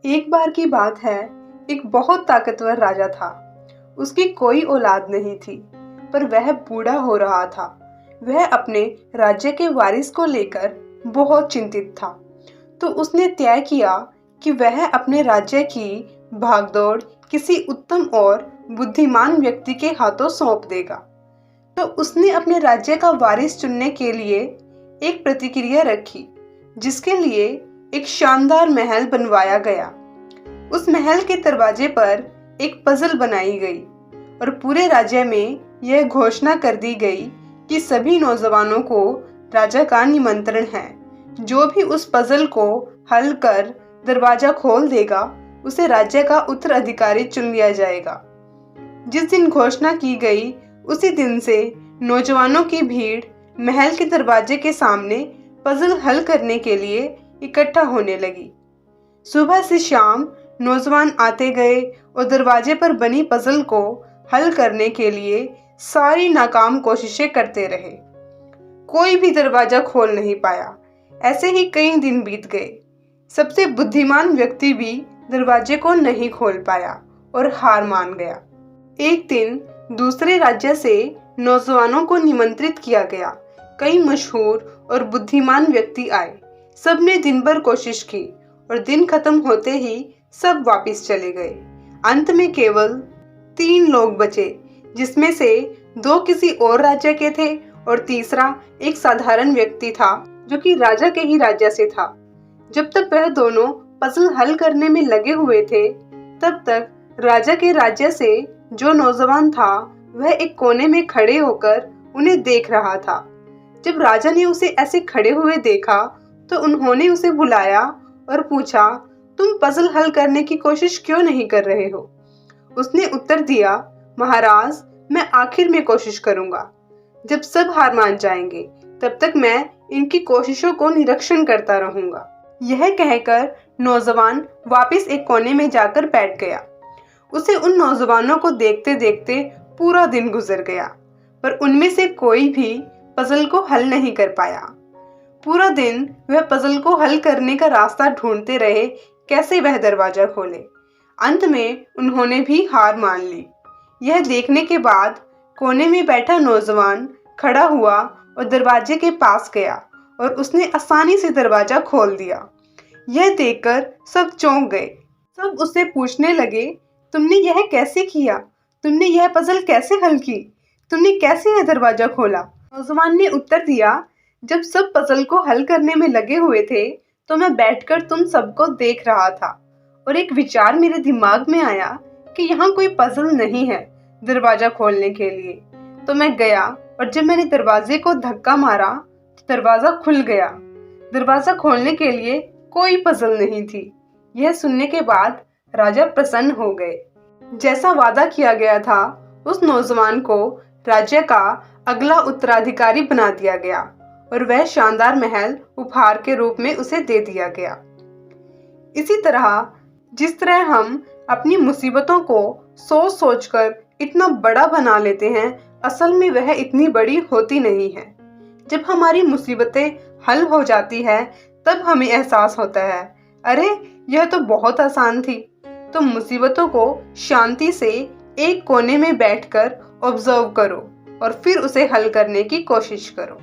एक बार की बात है, एक बहुत ताकतवर राजा था। उसकी कोई औलाद नहीं थी, पर वह बूढ़ा हो रहा था। वह अपने राज्य के वारिस को लेकर बहुत चिंतित था। तो उसने तय किया कि वह अपने राज्य की भागदौड़ किसी उत्तम और बुद्धिमान व्यक्ति के हाथों सौंप देगा। तो उसने अपने राज्य का वारिस चुनने के लिए एक प्रतिक्रिया रखी, जिसके लिए एक शानदार महल बनवाया गया। उस महल के दरवाजे पर एक पजल बनाई गई और पूरे राज्य में यह घोषणा कर दी गई कि सभी नौजवानों को राजा का निमंत्रण है। जो भी उस पजल को हल कर दरवाजा खोल देगा, उसे राज्य का उत्तराधिकारी चुन लिया जाएगा। जिस दिन घोषणा की गई, उसी दिन से नौजवानों की भीड़ महल के दरवाजे के सामने पजल हल करने के लिए इकट्ठा होने लगी। सुबह से शाम नौजवान आते गए और दरवाजे पर बनी पजल को हल करने के लिए सारी नाकाम कोशिशें करते रहे। कोई भी दरवाजा खोल नहीं पाया। ऐसे ही कई दिन बीत गए। सबसे बुद्धिमान व्यक्ति भी दरवाजे को नहीं खोल पाया और हार मान गया। एक दिन दूसरे राज्य से नौजवानों को निमंत्रित किया गया। कई मशहूर और बुद्धिमान व्यक्ति आए। सबने दिन भर कोशिश की और दिन खत्म होते ही सब वापस चले गए। अंत में केवल 3 लोग बचे, जिसमें से 2 किसी और राज्य के थे और तीसरा एक साधारण व्यक्ति था जो कि राजा के ही राज्य से था। जब तक वह दोनों पजल हल करने में लगे हुए थे, तब तक राजा के राज्य से जो नौजवान था वह एक कोने में खड़े होकर उन्हें देख रहा था। जब राजा ने उसे ऐसे खड़े हुए देखा तो उन्होंने उसे बुलाया और पूछा, तुम पजल हल करने की कोशिश क्यों नहीं कर रहे हो? उसने उत्तर दिया, महाराज, मैं आखिर में कोशिश करूंगा। जब सब हार मान जाएंगे, तब तक मैं इनकी कोशिशों को निरीक्षण करता रहूंगा। यह कहकर नौजवान वापस एक कोने में जाकर बैठ गया। उसे उन नौजवानों को देखते देखते पूरा दिन गुजर गया, पर उनमें से कोई भी पजल को हल नहीं कर पाया। पूरा दिन वह पजल को हल करने का रास्ता ढूंढते रहे, कैसे वह दरवाजा खोले। अंत में उन्होंने भी हार मान ली। यह देखने के बाद कोने में बैठा नौजवान खड़ा हुआ और दरवाजे के पास गया और उसने आसानी से दरवाजा खोल दिया। यह देखकर सब चौंक गए। सब उससे पूछने लगे, तुमने यह कैसे किया? तुमने यह पजल कैसे हल की? तुमने कैसे यह दरवाजा खोला? नौजवान ने उत्तर दिया, जब सब पजल को हल करने में लगे हुए थे तो मैं बैठकर तुम सबको देख रहा था और एक विचार मेरे दिमाग में आया कि यहाँ कोई पजल नहीं है दरवाजा खोलने के लिए। तो मैं गया और जब मैंने दरवाजे को धक्का मारा तो दरवाजा खुल गया। दरवाजा खोलने के लिए कोई पजल नहीं थी। यह सुनने के बाद राजा प्रसन्न हो गए। जैसा वादा किया गया था, उस नौजवान को राज्य का अगला उत्तराधिकारी बना दिया गया और वह शानदार महल उपहार के रूप में उसे दे दिया गया। इसी तरह जिस तरह हम अपनी मुसीबतों को सोच सोचकर इतना बड़ा बना लेते हैं, असल में वह इतनी बड़ी होती नहीं है। जब हमारी मुसीबतें हल हो जाती है, तब हमें एहसास होता है, अरे यह तो बहुत आसान थी। तो मुसीबतों को शांति से एक कोने में बैठकर ऑब्जर्व करो और फिर उसे हल करने की कोशिश करो।